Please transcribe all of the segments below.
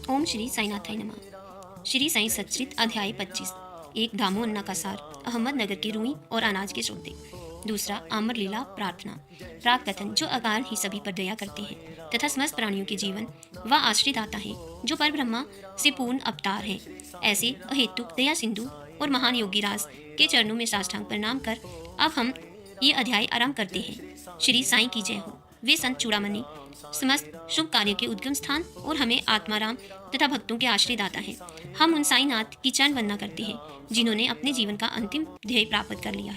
ओम श्री साईनाथाय नमः। श्री साई सच्चित अध्याय 25। एक दामू अन्ना का सार, अहमदनगर की रुई और अनाज के सौदे। दूसरा आमर लीला प्रार्थना। प्राग कथन, जो अकारण ही सभी पर दया करते हैं तथा समस्त प्राणियों के जीवन व आश्रित आता है, जो पर ब्रह्मा से पूर्ण अवतार है, ऐसे अहेतुक दया सिंधु और महान योगी राज के चरणों में साष्टांग प्रणाम कर अब हम ये अध्याय आरंभ करते हैं। श्री साई की जय हो। वे संत चूड़ामणि समस्त शुभ कार्य के उद्गम स्थान और हमें आत्माराम तथा भक्तों के आश्रय दाता है। हम उन साईनाथ की चरण वंदना करते हैं जिन्होंने अपने जीवन का अंतिम ध्येय प्राप्त कर लिया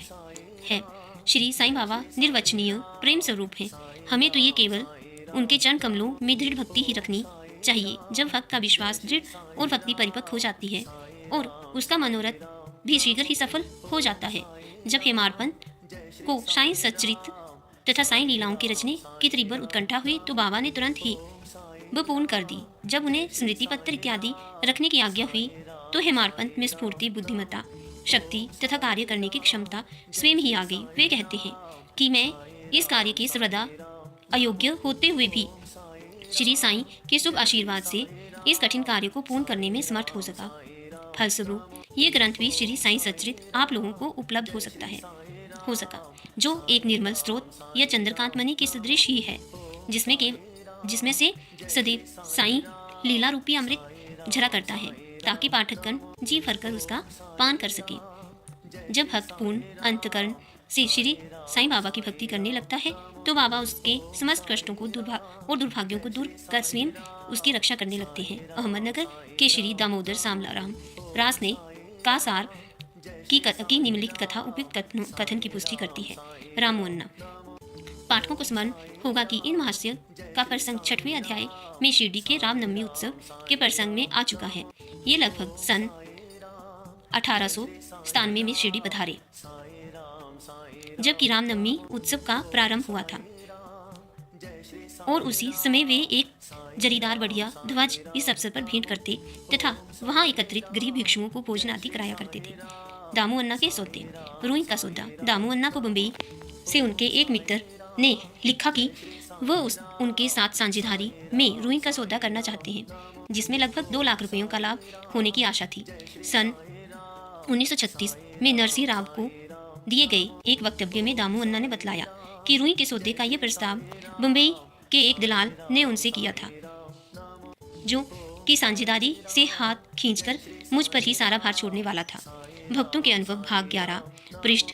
है। श्री साईं बाबा निर्वचनीय प्रेम स्वरूप हैं। हमें तो ये केवल उनके चरण कमलों में दृढ़ भक्ति ही रखनी चाहिए। जब भक्त का विश्वास दृढ़ और भक्ति परिपक्व हो जाती है और उसका मनोरथ भी शीघ्र ही सफल हो जाता है। जब हेमार्पण को साईं सच्चरित तथा साईं लीलाओं के रचने की तीव्र उत्कंठा हुई तो बाबा ने तुरंत ही वह पूर्ण कर दी। जब उन्हें स्मृति पत्र इत्यादि रखने की आज्ञा हुई तो हेमार्पण में स्फूर्ति, बुद्धिमत्ता, शक्ति तथा कार्य करने की क्षमता स्वयं ही आ गई। वे कहते हैं कि मैं इस कार्य के सर्वदा अयोग्य होते हुए भी श्री साईं के शुभ आशीर्वाद से इस कठिन कार्य को पूर्ण करने में समर्थ हो सका। फलस्वरूप ये ग्रंथ भी श्री साईं सच्चरित आप लोगों को उपलब्ध हो सका, जो एक निर्मल स्रोत या चंद्रकांत मणि के सदृश ही है, जिसमें से सदैव साईं लीला रूपी अमृत झरा करता है, ताकि पाठकगण जी भरकर उसका पान कर सके। जब भक्त पूर्ण अंतकरण से श्री साईं बाबा की भक्ति करने लगता है तो बाबा उसके समस्त कष्टों को और दुर्भाग्यों को दूर कर स्वयं उसकी रक्षा करने लगते हैं। अहमदनगर के श्री दामोदर सामलाराम रास ने का सार की निम्नलिखित कथा उपयुक्त कथन की पुष्टि करती है। रामोन्ना। पाठकों को स्मरण होगा कि इन महास्य का प्रसंग 6वें अध्याय में शिरडी के रामनवमी उत्सव के प्रसंग में आ चुका है। ये लगभग सन 1897 में शिरडी पधारे, जबकि रामनवमी उत्सव का प्रारंभ हुआ था और उसी समय वे एक जरीदार बढ़िया ध्वज इस अवसर पर भेंट करते तथा वहां एकत्रित गरीब भिक्षुओं को भोजन आदि कराया करते थे। दामू अन्ना के सौदे। रुई का सौदा। दामू अन्ना को बम्बई से उनके एक मित्र ने लिखा कि वह उनके साथ साझेदारी में रुई का सौदा करना चाहते हैं, जिसमें लगभग 2 लाख रुपयों का लाभ होने की आशा थी। सन 1936 में नरसिंह राव को दिए गए एक वक्तव्य में दामू अन्ना ने बतलाया कि रुई के सौदे का यह प्रस्ताव बम्बई के एक दलाल ने उनसे किया था, जो कि साझेदारी से हाथ खींचकर मुझ पर ही सारा भार छोड़ने वाला था। भक्तों के अनुभव भाग 11 पृष्ठ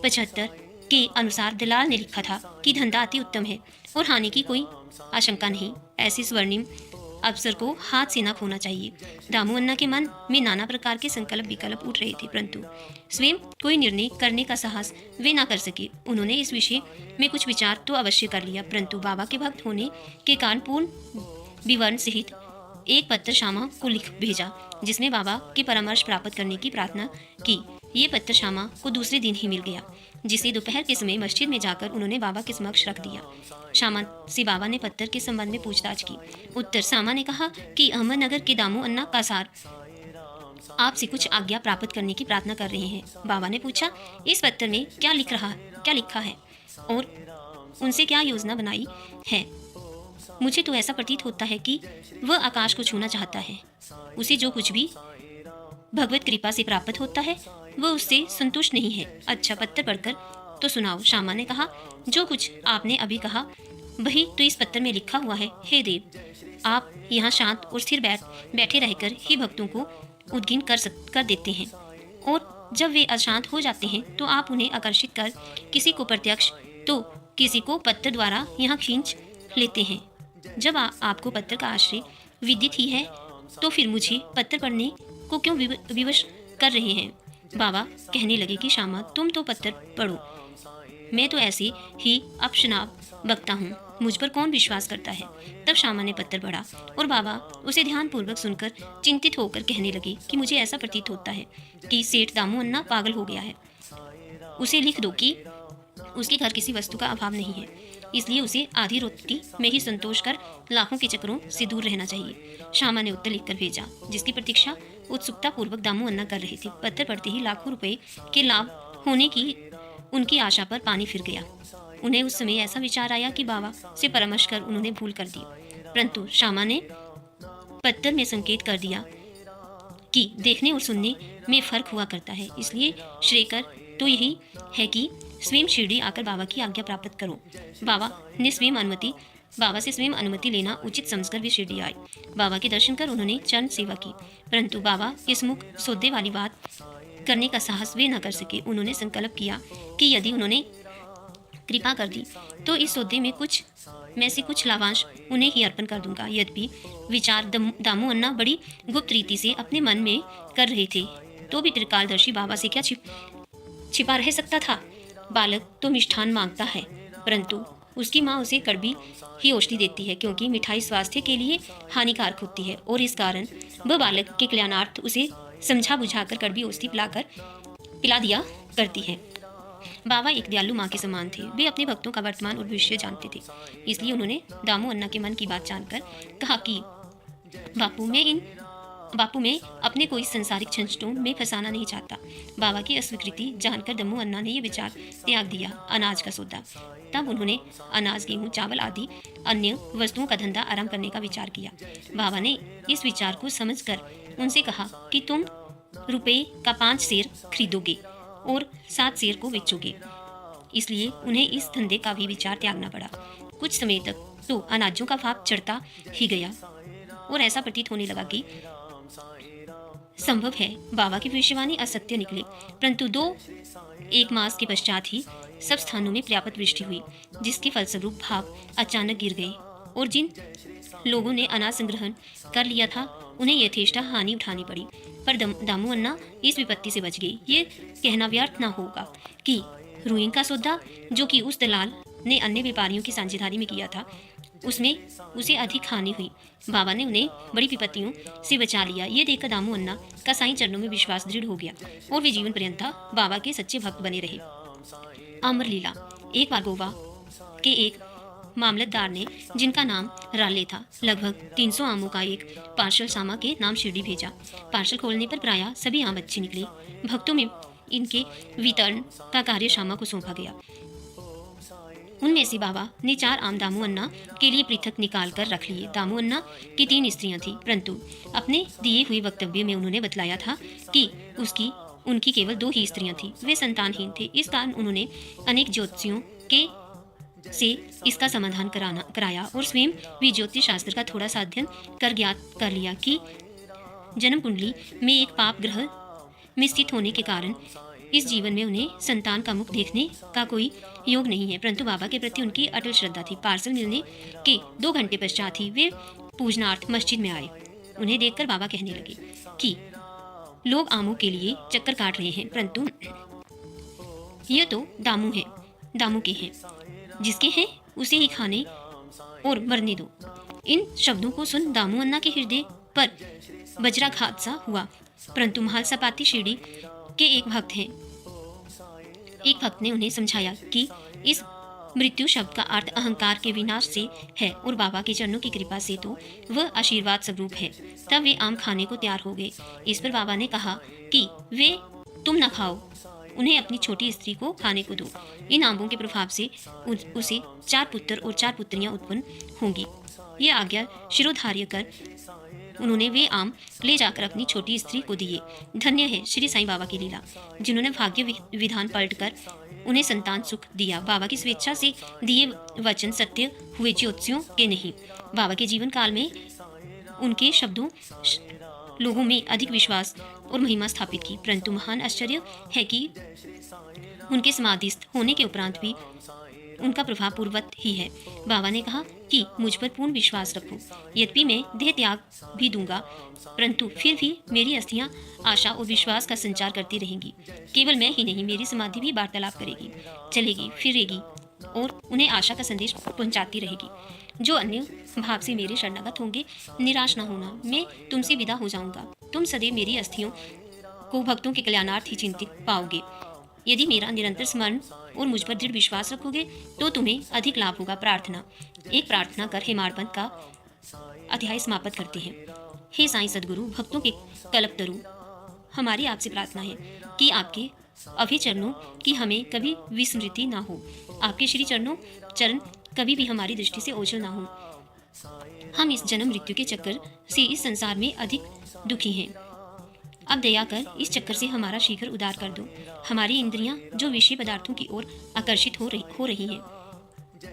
75 के अनुसार दलाल ने लिखा था कि धंधा अति उत्तम है और हानि की कोई आशंका नहीं। ऐसे स्वर्णिम अवसर को हाथ से न खोना चाहिए। दामू अन्ना के मन में नाना प्रकार के संकल्प विकल्प उठ रहे थे, परंतु स्वयं कोई निर्णय करने का साहस वे ना कर सके। उन्होंने इस विषय में कुछ विचार तो अवश्य कर लिया, परंतु बाबा के भक्त होने के कारण पूर्ण विवरण सहित एक पत्र श्यामा को लिख भेजा, जिसमें बाबा के परामर्श प्राप्त करने की प्रार्थना की। ये पत्र श्यामा को दूसरे दिन ही मिल गया, जिसे दोपहर के समय मस्जिद में जाकर उन्होंने बाबा के समक्ष रख दिया। श्यामा से बाबा ने पत्र के संबंध में पूछताछ की। उत्तर। श्यामा ने कहा कि अहमदनगर के दामू अन्ना का सार आपसे कुछ आज्ञा प्राप्त करने की प्रार्थना कर रहे हैं। बाबा ने पूछा, इस पत्र में क्या लिखा है और उनसे क्या योजना बनाई है। मुझे तो ऐसा प्रतीत होता है कि वह आकाश को छूना चाहता है। उसे जो कुछ भी भगवत कृपा से प्राप्त होता है वह उससे संतुष्ट नहीं है। अच्छा, पत्र पढ़कर तो सुनाओ। श्यामा ने कहा, जो कुछ आपने अभी कहा वही तो इस पत्र में लिखा हुआ है। हे देव, आप यहाँ शांत और स्थिर बैठे रहकर ही भक्तों को उद्गीन कर देते हैं, और जब वे अशांत हो जाते हैं तो आप उन्हें आकर्षित कर किसी को प्रत्यक्ष तो किसी को पत्र द्वारा यहाँ खींच लेते हैं। जब आपको पत्र का आश्रय विदित ही है तो फिर मुझे पत्र पढ़ने को क्यों विवश कर रहे हैं। बाबा कहने लगे कि श्यामा, तुम तो पत्र पढ़ो, मैं तो ऐसे ही अपशनाब बकता हूँ, मुझ पर कौन विश्वास करता है। तब श्यामा ने पत्र पढ़ा और बाबा उसे ध्यानपूर्वक सुनकर चिंतित होकर कहने लगे कि मुझे ऐसा प्रतीत होता है कि सेठ दामू अन्ना पागल हो गया है। उसे लिख दो कि उसके घर किसी वस्तु का अभाव नहीं है, इसलिए उसे आधी रोटी में ही संतोष कर लाखों के चक्रों से दूर रहना चाहिए। श्यामा ने उत्तर लिखकर भेजा, जिसकी प्रतीक्षा उत्सुकता पूर्वक दामू अन्ना कर रहे थे। पत्र पढ़ते ही लाखों रुपए के लाभ होने की उनकी आशा पर पानी फिर गया। उन्हें उस समय ऐसा विचार आया कि बाबा से परामर्श कर उन्होंने भूल कर दी, परंतु श्यामा ने पत्थर में संकेत कर दिया कि देखने और सुनने में फर्क हुआ करता है, इसलिए श्रेयकर तो यही है कि स्वयं शिरडी आकर बाबा की आज्ञा प्राप्त करो। बाबा से स्वयं अनुमति लेना उचित समझकर वे शिरडी आए। बाबा के दर्शन कर उन्होंने चरण सेवा की, परंतु बाबा इस मुख सौदे वाली बात करने का साहस वे न कर सके। उन्होंने संकल्प किया कि यदि उन्होंने कृपा कर दी तो इस सौदे में से कुछ लाभांश उन्हें ही अर्पण कर दूंगा। यद्यपि विचार दामू अन्ना बड़ी गुप्त रीति से अपने मन में कर रहे थे, तो भी त्रिकालदर्शी बाबा से क्या छिपा रह सकता था। बालक तो मिष्ठान मांगता है, परंतु उसकी माँ उसे कड़वी ही औषधि देती है, क्योंकि मिठाई स्वास्थ्य के लिए हानिकारक होती है, और इस कारण वह बालक के कल्याणार्थ उसे समझा बुझाकर कड़वी औषधि पिला दिया करती है। बाबा एक दयालु माँ के समान थे। वे अपने भक्तों का वर्तमान और भविष्य जानते थे, इसलिए उन्होंने दामू अन्ना के मन की बात जानकर कहा कि बापू मैं अपने को इस सांसारिक झंझटों में फंसाना नहीं चाहता। बाबा की अस्वीकृति जानकर दम्मू अन्ना ने यह विचार त्याग दिया, अनाज का सौदा। तब उन्होंने अनाज, गेहूं, चावल आदि अन्य वस्तुओं का धंधा आरंभ करने का विचार किया। बाबा ने इस विचार को समझकर उनसे कहा कि तुम रुपए का 5 सेर खरीदोगे और 7 सेर को बेचोगे, इसलिए उन्हें इस धंधे का भी विचार त्यागना पड़ा। कुछ समय तक तो अनाजों का भाव चढ़ता ही गया और ऐसा प्रतीत होने लगा कि संभव है बाबा की भविष्यवाणी असत्य निकले, परंतु 1 मास के पश्चात ही सब स्थानों में पर्याप्त वृष्टि हुई, जिसके फलस्वरूप भाव अचानक गिर गए और जिन लोगों ने अनाज संग्रहण कर लिया था उन्हें यथेष्ट हानि उठानी पड़ी। पर दामू अन्ना इस विपत्ति से बच गई। ये कहना व्यर्थ न होगा कि रुई का सौदा, जो कि उस दलाल ने अन्य व्यापारियों की साझेदारी में किया था, उसमें उसे अधिक हानि हुई। बाबा ने उन्हें बड़ी विपत्तियों से बचा लिया। ये देखकर दामू अन्ना का साईं चरणों में विश्वास दृढ़ हो गया और वे जीवन पर्यंत बाबा के सच्चे भक्त बने रहे। अमर लीला। एक बार गोवा के एक मामलतदार ने, जिनका नाम राले था, लगभग 300 आमों का एक पार्सल सामा के नाम शिरडी भेजा। पार्सल खोलने पर प्रायः सभी आम अच्छे निकले। भक्तों में इनके वितरण का कार्य शामा को सौंपा गया। उनमें से बाबा ने 4 आम दामू अन्ना के लिए पृथक निकाल कर रख लिए। दामू अन्ना की 3 स्त्रियां थीं, परंतु अपने दिए हुए वक्तव्य में उन्होंने बतलाया था कि उनकी केवल 2 ही स्त्रियां थीं। वे संतानहीन थे। इस कारण उन्होंने अनेक ज्योतिषियों से इसका समाधान कराया और स्वयं भी ज्योतिष शास्त्र का थोड़ा सा अध्ययन कर ज्ञात कर लिया कि जन्म कुंडली में एक पाप ग्रह में स्थित होने के कारण इस जीवन में उन्हें संतान का मुख देखने का कोई योग नहीं है। परंतु बाबा के प्रति उनकी अटल श्रद्धा थी। पार्सल मिलने के 2 घंटे पश्चात ही वे पूजनार्थ मस्जिद में आए। उन्हें देखकर बाबा कहने लगे कि लोग आमों के लिए चक्कर काट रहे हैं, परंतु यह तो दामू के हैं, जिसके हैं उसे ही खाने और मरने दो। इन शब्दों को सुन दामू अन्ना के हृदय पर वज्राघात सा हुआ। परंतु महालसापाती शिरडी के एक भक्त ने उन्हें समझाया कि इस मृत्यु शब्द का अर्थ अहंकार के विनाश से है और बाबा के चरणों की कृपा से तो वह आशीर्वाद स्वरूप है। तब वे आम खाने को तैयार हो गए। इस पर बाबा ने कहा कि वे तुम न खाओ, उन्हें अपनी छोटी स्त्री को खाने को दो। इन आंबों के प्रभाव से उसे 4 पुत्र और 4 पुत्रियां उत्पन्न होंगी। यह आज्ञा शिरोधार्य कर उन्होंने वे आम ले जाकर अपनी छोटी स्त्री को दिए। धन्य है श्री साईं बाबा की लीला, जिन्होंने भाग्य विधान पलटकर उन्हें संतान सुख दिया। बाबा की स्वेच्छा से दिए वचन सत्य हुए, ज्योतिषियों के नहीं। बाबा के जीवन काल में उनके शब्दों लोगों में अधिक विश्वास और महिमा स्थापित की। परंतु महान आश्चर्य है कि उनके समाधिस्थ होने के उपरांत भी उनका प्रभाव पूर्ववत ही है। बाबा ने कहा कि मुझ पर पूर्ण विश्वास रखो। यद्यपि मैं देह त्याग भी दूंगा, परंतु फिर भी मेरी अस्थियां आशा और विश्वास का संचार करती रहेंगी। केवल मैं ही नहीं, मेरी समाधि भी वार्तालाप करेगी, चलेगी फिरेगी और उन्हें आशा का संदेश पहुंचाती रहेगी। जो अन्य भाव से मेरे शरणागत होंगे, निराश न होना, मैं तुमसे विदा हो जाऊंगा। तुम सदैव मेरी अस्थियों को भक्तों के कल्याणार्थ ही चिंतित पाओगे। यदि मेरा निरंतर स्मरण और मुझ पर दृढ़ विश्वास रखोगे तो तुम्हें अधिक लाभ होगा। प्रार्थना। एक प्रार्थना कर हेमाडपंथ का अध्याय समाप्त करते हैं। हे साईं सदगुरु, भक्तों के कल्पतरु, हमारी आपसे प्रार्थना है कि आपके अभय चरणों की हमें कभी विस्मृति ना हो। आपके श्री चरण कभी भी हमारी दृष्टि से ओझल ना हो। हम इस जन्म मृत्यु के चक्कर से इस संसार में अधिक दुखी हैं। अब दया कर इस चक्कर से हमारा शीघ्र उद्धार कर दो। हमारी इंद्रियां जो विषय पदार्थों की ओर आकर्षित हो रही हैं,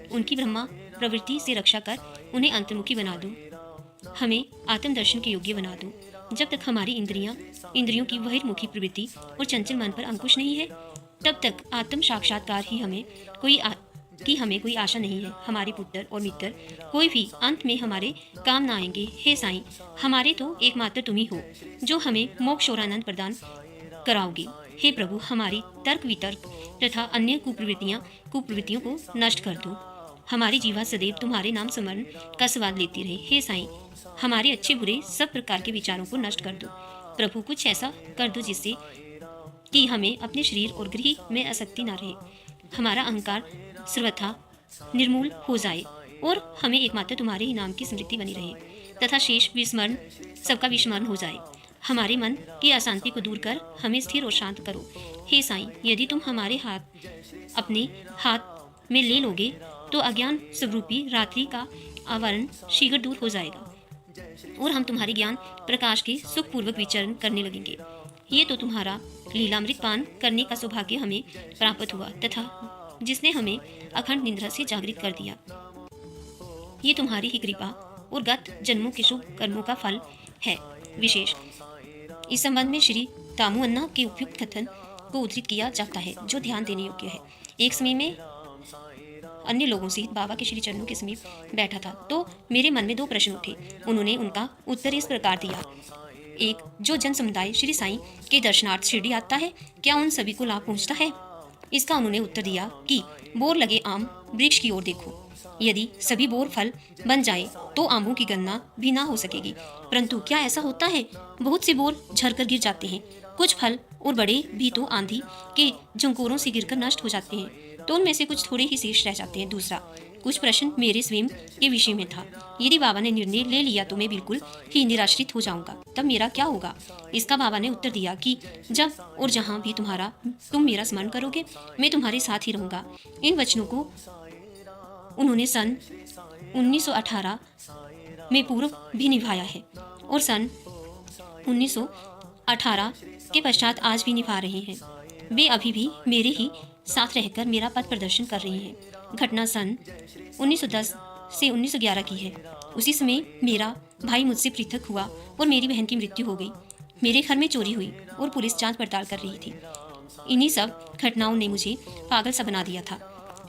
उनकी ब्रह्मा प्रवृत्ति से रक्षा कर उन्हें अंतर्मुखी बना दो। हमें आत्मदर्शन के योग्य बना दो। जब तक हमारी इंद्रियों की बहिर्मुखी प्रवृत्ति और चंचल मन पर अंकुश नहीं है, तब तक आत्म साक्षात्कार ही हमें कोई आशा नहीं है। हमारे पुत्र और मित्र कोई भी अंत में हमारे काम न आएंगे। हे साईं, हमारे तो एकमात्र तुम ही हो जो हमें मोक्ष और आनंद प्रदान कराओगे। हे प्रभु, हमारी तर्क वितर्क तथा अन्य कुप्रवृत्तियों को नष्ट कर दो। हमारी जीवा सदैव तुम्हारे नाम स्मरण का स्वाद लेती रहे। हे साईं, हमारे अच्छे बुरे सब प्रकार के विचारों को नष्ट कर दो। प्रभु, कुछ ऐसा कर दो जिससे कि हमें अपने शरीर और गृह में आसक्ति न रहे। हमारा अहंकार सर्वथा निर्मूल हो जाए और हमें एकमात्र तुम्हारे ही नाम की स्मृति बनी रहे तथा शेष विस्मरण सबका विस्मरण हो जाए। हमारे मन की अशांति को दूर कर हमें स्थिर और शांत करो। हे साईं, यदि तुम हमारे अपने हाथ में ले लोगे तो अज्ञान स्वरूपी रात्रि का आवरण शीघ्र दूर हो जाएगा और हम तुम्हारे ज्ञान प्रकाश के सुखपूर्वक विचरण करने लगेंगे। ये तो तुम्हारा लीलामृत पान करने का सौभाग्य हमें प्राप्त हुआ तथा जिसने हमें अखंड निद्रा से जागृत कर दिया। ये तुम्हारी ही कृपा और गत जन्मों के शुभ कर्मों का फल है। विशेष इस संबंध में श्री तामुअन्ना के उपयुक्त कथन को उद्धृत किया जाता है, जो ध्यान देने योग्य है। एक समय में अन्य लोगों सहित बाबा के श्री चरणों के समीप बैठा था तो मेरे मन में 2 प्रश्न उठे। उन्होंने उनका उत्तर इस प्रकार दिया। एक, जो जन समुदाय श्री साईं के दर्शनार्थ शिरडी आता है, क्या उन सभी को लाभ पहुंचता है? इसका उन्होंने उत्तर दिया कि बोर लगे आम वृक्ष की ओर देखो। यदि सभी बोर फल बन जाए तो आमों की गणना भी ना हो सकेगी, परंतु क्या ऐसा होता है? बहुत से बोर झरकर गिर जाते हैं। कुछ फल और बड़े भी तो आंधी के झंकोरों से गिरकर नष्ट हो जाते हैं, तो उनमें से कुछ थोड़े ही शेष रह जाते हैं। दूसरा, कुछ प्रश्न मेरे स्वयं के विषय में था। यदि बाबा ने निर्णय ले लिया तो मैं बिल्कुल ही निराश्रित हो जाऊंगा, तब मेरा क्या होगा? इसका बाबा ने उत्तर दिया कि जब और जहां भी तुम मेरा स्मरण करोगे, मैं तुम्हारे साथ ही रहूंगा। इन वचनों को उन्होंने सन 1918 में पूर्व भी निभाया है और सन 1918 के पश्चात आज भी निभा रहे हैं। वे अभी भी मेरे ही साथ रहकर मेरा पथ प्रदर्शन कर रही हैं। घटना सन 1910 से 1911 की है। उसी समय मेरा भाई मुझसे पृथक हुआ और मेरी बहन की मृत्यु हो गई। मेरे घर में चोरी हुई और पुलिस जांच पड़ताल कर रही थी। इन्हीं सब घटनाओं ने मुझे पागल सा बना दिया था।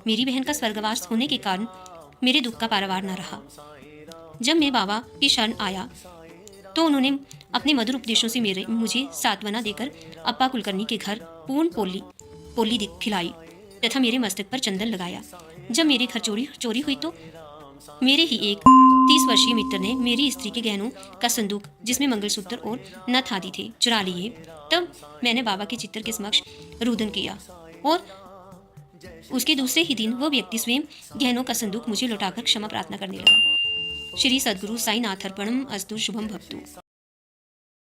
मेरी बहन का स्वर्गवास होने के कारण मेरे दुख का पारावार न रहा। जब मैं बाबा की शरण आया तो उन्होंने अपने मधुर उपदेशों से मुझे सांत्वना देकर अप्पा कुलकर्णी के घर पूर्ण पोली खिलाई तथा मेरे मस्तक पर चंदन लगाया। जब मेरे घर चोरी हुई तो मेरे ही एक 30 वर्षीय मित्र ने मेरी स्त्री के गहनों का संदूक, जिसमें मंगलसूत्र और नथ आदि थे, चुरा लिए। तब मैंने बाबा के चित्र के समक्ष रुदन किया और उसके दूसरे ही दिन वो व्यक्ति स्वयं गहनों का संदूक मुझे लौटाकर क्षमा प्रार्थना करने लगा। श्री सद्गुरु साईनाथ अर्पणम अस्तु। शुभम भवतु।